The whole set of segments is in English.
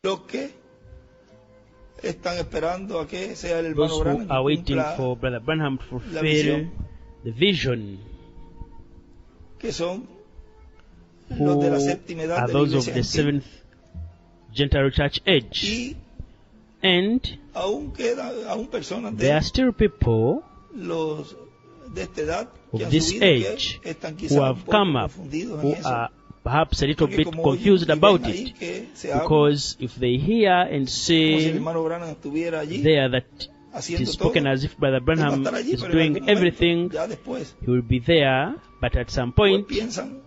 Los que están esperando a que sea el Those hermano who Branham are que waiting cumpla for Brother Branham to la fulfill visión, the vision, que son who los de la séptima edad are de la those of iglesia the gentil. seventh Gentile church age. Y And aún quedan personas there are de still people los de esta edad que of han this subido age que están who quizás un have poco come up, confundidos en who eso. are perhaps a little Porque bit como confused oyen y about ven ahí it, que se habla, because if they hear and como si el see hermano Branham estuviera allí there that it haciendo is spoken todo, as if Brother él va a Branham estar allí, is pero en algún doing momento, everything, ya después, he will be there, but at some pues point piensan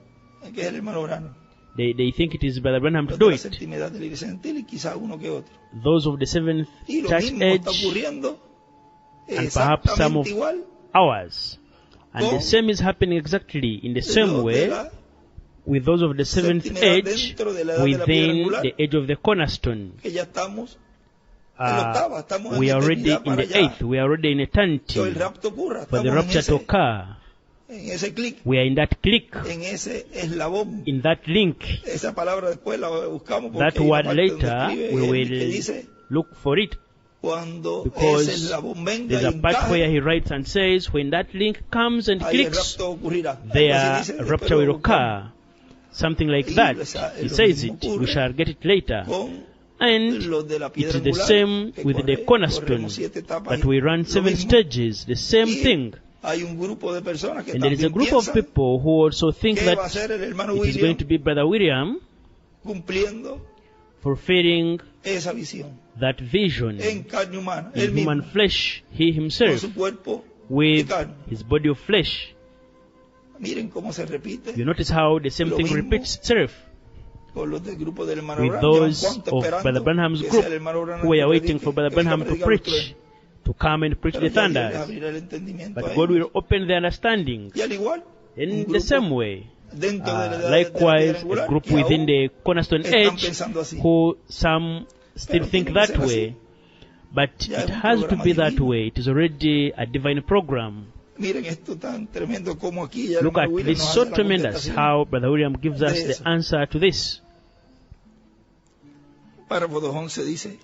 que es el hermano Branham. they think it is Brother Branham to Los do de la it. séptima edad de la iglesia gentil y quizás uno que otro. Those of the seventh Y lo church mismo está age ocurriendo and perhaps some of exactamente igual ours. And the con same is happening exactly in the same los de way la with those of the seventh séptima edad age dentro de la edad de la piedra within angular, the age of the cornerstone. que ya estamos en la octava, estamos We en are already eternidad in para the allá. eighth, we are already in eternity. So el rapto ocurra, For the estamos rapture to occur, en ese clic, we are in that click, en ese eslabón. in that link. Esa palabra después la buscamos porque That hay una word parte donde later, escribe we él que will dice look for it, cuando ese because eslabón venga there's y a part where encaje, he writes and says, when that link comes and ahí el clicks, rapto ocurrirá. Algo their así dice, después rapture lo will buscamos. occur. Something like Y that. lo He says mismo it. We ocurre shall get it later. con And los de la it piedra is the angular, same que with the corremos cornerstone, 7 etapas but y we run lo 7 mismo. stages, the same Y thing. hay un grupo de personas que And there is a también group of piensan people who also think que that va a ser el hermano it is going William to be Brother William cumpliendo fulfilling esa visión that vision en carne humana, él in mismo, human flesh, he con himself, su cuerpo de with carne. his body of flesh. Miren cómo se repite You notice how the same Lo thing mismo repeats itself con los del grupo del hermano with Branham. Llevan those cuánto of esperando Brother Branham's que group sea el hermano Branham who que are waiting predique, for Brother que venga a Branham to predicar los preach, truenos. to come and preach Pero the ya Dios les thunders. abrirá el entendimiento But a God ellos. will open their understanding. Y al igual, un In the grupo same way, dentro de la edad de la piedra likewise, angular a group que within aún the cornerstone están age pensando así. who some still Pero think tiene que that ser así. way. But Ya it es un has to programa be that divino. way. It is already a divine program. Miren esto tan tremendo como aquí ya el Look at hermano William this, nos so hace la tremendous contestación. how Brother William gives us de the eso. answer to this. Párrafo 2:11 dice,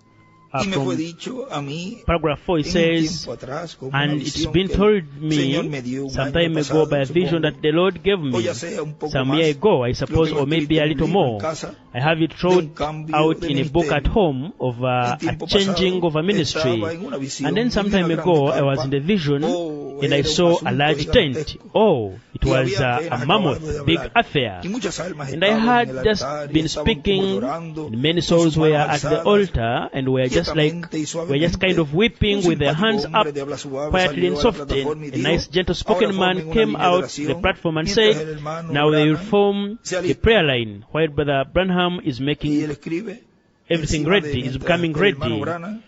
y me From fue dicho a mí paragraph 4 it en un says, tiempo atrás como una and it's visión been que told el Señor me me dio un some año time pasado, ago by a vision supongo, that the Lord gave o me ya sea un poco some más, year ago, I lo suppose, que lo or maybe escrito a en un little libro en more. casa, I have it de un wrote cambio out de in a book at ministerio. home of En a tiempo changing pasado of a ministry. estaba en una visión And then some de una time grande ago I was carpa. in the vision Oh, and I era un saw a asunto large tent. gigantesco. Oh, it Y was había a apenas mammoth, acabado de big hablar. affair. Y muchas almas And I estaban had en el just altar y been estaban como speaking, llorando, and many con souls sus were manos at the alzadas, altar and were just like, quietamente y were just kind of weeping with their hands up, de habla suave quietly and salió a la softly. plataforma y A dijo, nice, gentle spoken "Ahora man formen una came línea de out to the oración, platform and mientras said, el hermano now they will Branham form se the alista." prayer line while Brother Branham is Y él making escribe everything encima de ready, is mientras becoming el hermano ready. Branham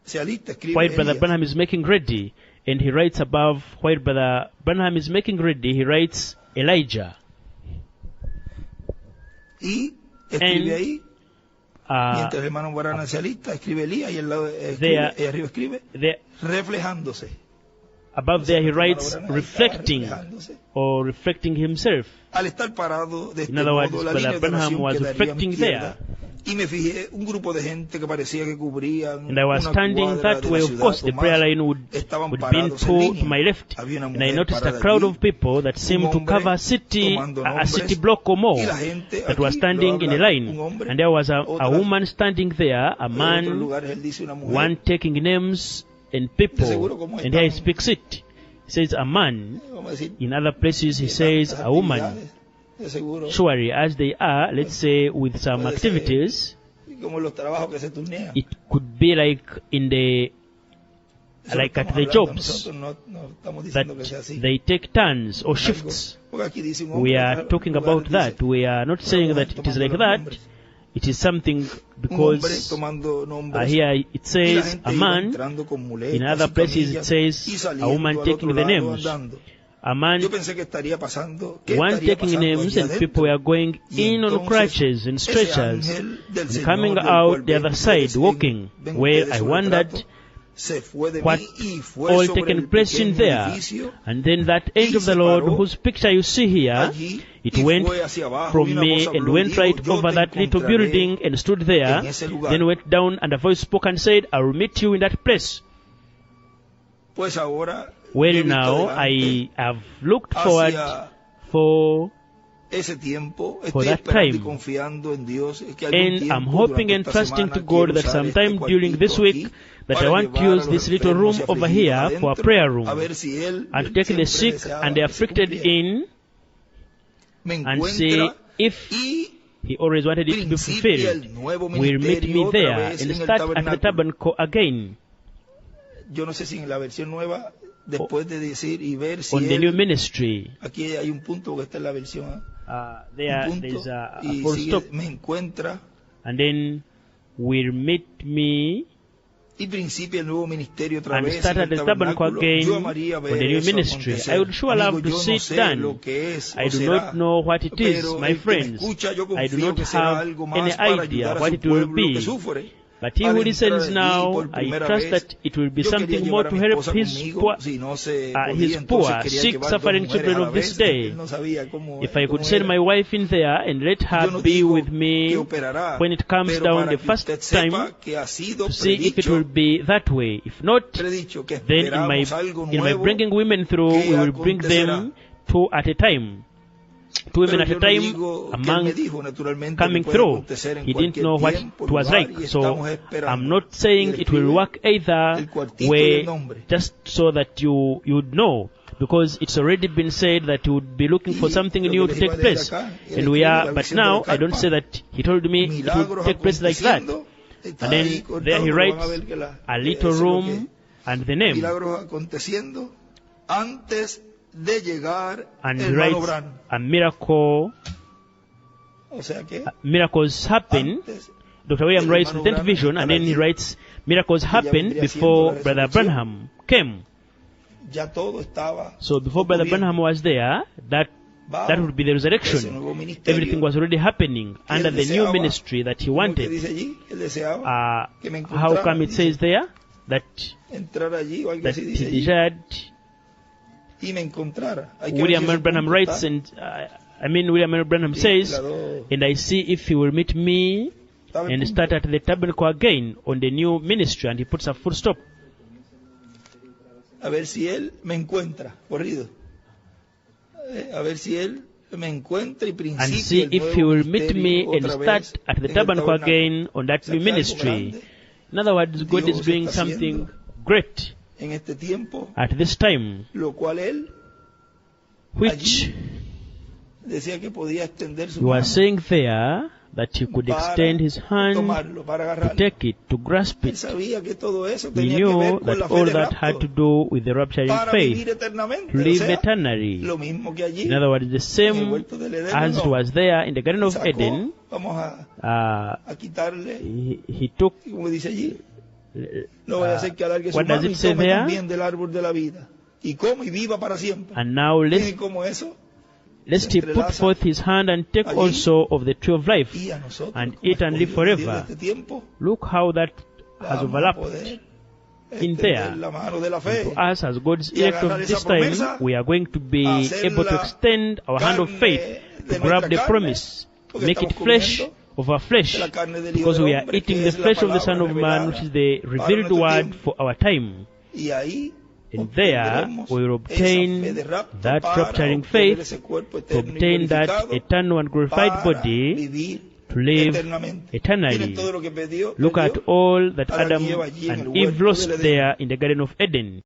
se alista, escribe While Brother Elías. Branham is making ready, and he writes above, while Brother Branham is making ready, he writes Elijah. Y escribe ahí, Uh, mientras el hermano Branham se alista, escribe Elías y al lado escribe, there- y arriba escribe there, reflejándose. above there he El hermano writes Branham ahí reflecting, estaba reflejándose. or reflecting himself. Al estar parado de este In other words, modo, la Brother línea de Branham oración was quedaría a mi reflecting izquierda, there. y me fijé un grupo de gente que parecía que cubrían And I was una standing cuadra that de way. la Of ciudad course, o the más. prayer line would Estaban be parados en to línea. my left. Había una And I mujer noticed a parada crowd allí, of people that seemed to hombre cover a city, tomando a city nombres, block or more, y la gente that aquí was standing lo in a habla line. un hombre, And there was a otra, woman standing there, a en otros man, lugares él dice una mujer. one taking names and people. And here he speaks it. He says a man. Vamos a decir, In other places he de says tantas a woman. actividades, de seguro, Surely, as they are, let's say, with some puede ser activities, como los trabajos que se turnean. it could be like in the, Eso like lo at estamos the hablando, jobs, nosotros no estamos that diciendo que sea así. they take turns or Algo, shifts. porque aquí dice un hombre, We en are otros talking lugares about dice, that. We are not saying that it is like that. It is something un hombre because tomando nombres, here it y la says gente a iba man, entrando con muletas in other y places it camillas, says y a saliendo woman al taking otro the lado names. andando. A man, Yo pensé que estaría pasando, ¿qué one estaría taking pasando names, allí and adentro? people were going Y in on entonces, crutches and ese stretchers ángel del and Señor coming del out cual the ven other side ustedes walking, ven where ustedes I su wondered retrato, se fue de what mí y fue all sobre taken el place in pequeño there. edificio. And then that angel of the se Lord, paró whose picture you see here, allí it y went fue hacia abajo, y from una me voz and habló y went dijo, right yo over te that little encontraré building and stood there, en ese lugar. then went down and a voice spoke and said, I will meet you in that place. Pues ahora yo Well, he visto now adelante I have looked forward hacia for ese tiempo, for estoy that esperando y time. confiando en Dios que algún And I'm tiempo hoping durante and esta trusting semana to God quiero that usar sometime este during this cuartito week aquí that I para want to llevar use a this los little enfermos room y over afligidos here for a adentro, prayer a room ver si él and take the siempre sick deseaba and the que se afflicted cumpliera. in Me and see encuentra if y he always wanted it to be principia el fulfilled. nuevo Will meet ministerio me otra there vez and en el start at the tabernáculo. tabernacle again Yo no sé si en la versión nueva, después de decir y ver si on the new él, ministry. aquí hay un punto que está en la versión, un There's punto, a y full sigue, stop. me encuentra And then will meet me y principia el nuevo ministerio otra and vez start en at el the tabernacle tabernáculo. again Yo amaría on ver the new eso ministry. acontecer. I would sure love Amigo, to yo see no it sé done. lo que es I o do será, not know what it is, pero my el que me friends. escucha, yo I do confío not que será have algo any más para idea ayudar a what su it will pueblo que be. sufre. But he Al who entrar listens allí now, por I primera trust vez, that it will be yo quería something llevar more a to mi help esposa his conmigo, poor, si no se podía, his entonces poor, quería sick, llevar dos suffering mujeres children a la of this vez. day. Él no sabía cómo, If I could cómo send era. my wife in there and let her Yo no be digo with que me operará, when it comes pero down para the que first usted time sepa que ha sido to see if it predicho, will be that way. If not, predicho que then esperamos algo in my nuevo bringing women through, que we will bring acontecerá. them two at a time. Two women Pero at a yo no time digo que él among me dijo, naturalmente, coming que puede through. acontecer en He didn't cualquier know what tiempo, it was lugar, like. y So estamos esperando. I'm not saying Y it will escribe work either el cuartito y way, el nombre. just so that you would know. Because it's already been said that you would be looking for Y something lo que new les to iba take a decir place. acá, él And we escribe are, la but visión de now la I don't carpa, say that he told me it would milagros take place like that. aconteciendo. Está And ahí then cortado, there he pero writes van a ver que a eso little es lo room and the name. milagros aconteciendo antes de llegar And el he hermano writes Bran. a miracle. O sea que Miracles happen. antes Dr. William del writes the hermano 10th Branham vision, and then he estar allí, writes miracles happened vendría before siendo la Brother resurrección. Branham came. ya todo estaba So before Brother ocurriendo. Branham was there, that would be the Ese resurrection. nuevo ministerio Everything was already happening que él under the new deseaba, ministry that he como que wanted. dice allí, él deseaba que me How encontrara, come it dice, says there that entrar allí o algo that así he dice allí, desired? y me encontrara. Hay que ver William si ese Branham punto writes, está. and William Branham says, La dos. and I see if he will meet me Estaba el and punto. start at the tabernacle again on the new ministry, and he puts a full stop. A ver si él me encuentra, corrido. A ver si él me encuentra y And principia see el if nuevo he will meet ministerio me and otra start vez at the en el tabernacle tabernáculo. again on that O sea, new que algo ministry. grande In other words, God Dios is doing está something haciendo great en este tiempo, at this time, lo cual él which allí decía que podía extender su you are mano saying there that he could para extend his hand tomarlo, para to agarrarlo. take it, to grasp Él it. sabía que todo eso He tenía que knew ver con that la fe all de that had to rapto, do with the rapturing para vivir faith, eternamente. to O live sea, eternally. lo mismo que allí In other words, the en el same huerto del Edén, as it no. was there in the Garden of Sacó, Eden. vamos a quitarle, He took, como dice allí, no vaya a ser que alargue su what does mano it y say tome there? también del árbol de la vida y come y viva para siempre. And now Miren cómo eso lest he put forth his hand and take allí also of the tree of life y a nosotros and como eat and live escogidos de Dios de forever. este tiempo Look how that has vamos a overlapped poder in extender there. la mano de la fe, To us as God's y elect agarrar of esa this time, promesa, we are going to be hacer able to la extend our hand of carne faith de to grab nuestra the carne, promise, porque make it estamos flesh comiendo of our flesh, de la carne del Hijo because del we are Hombre, eating que the es la flesh of the palabra Son of Man, revelada which is the para revealed nuestro word tiempo. for our time. Y ahí And there obtendremos we will esa fe obtain de rapto that para rapturing obtener faith, ese cuerpo to eterno y obtain that glorificado, eternal and glorified para body, vivir to live eternamente. eternally. Miren todo lo que Look at perdió all that Adán y Adam Eva allí en el and Eve huerto lost del Edén. there in the Garden of Eden.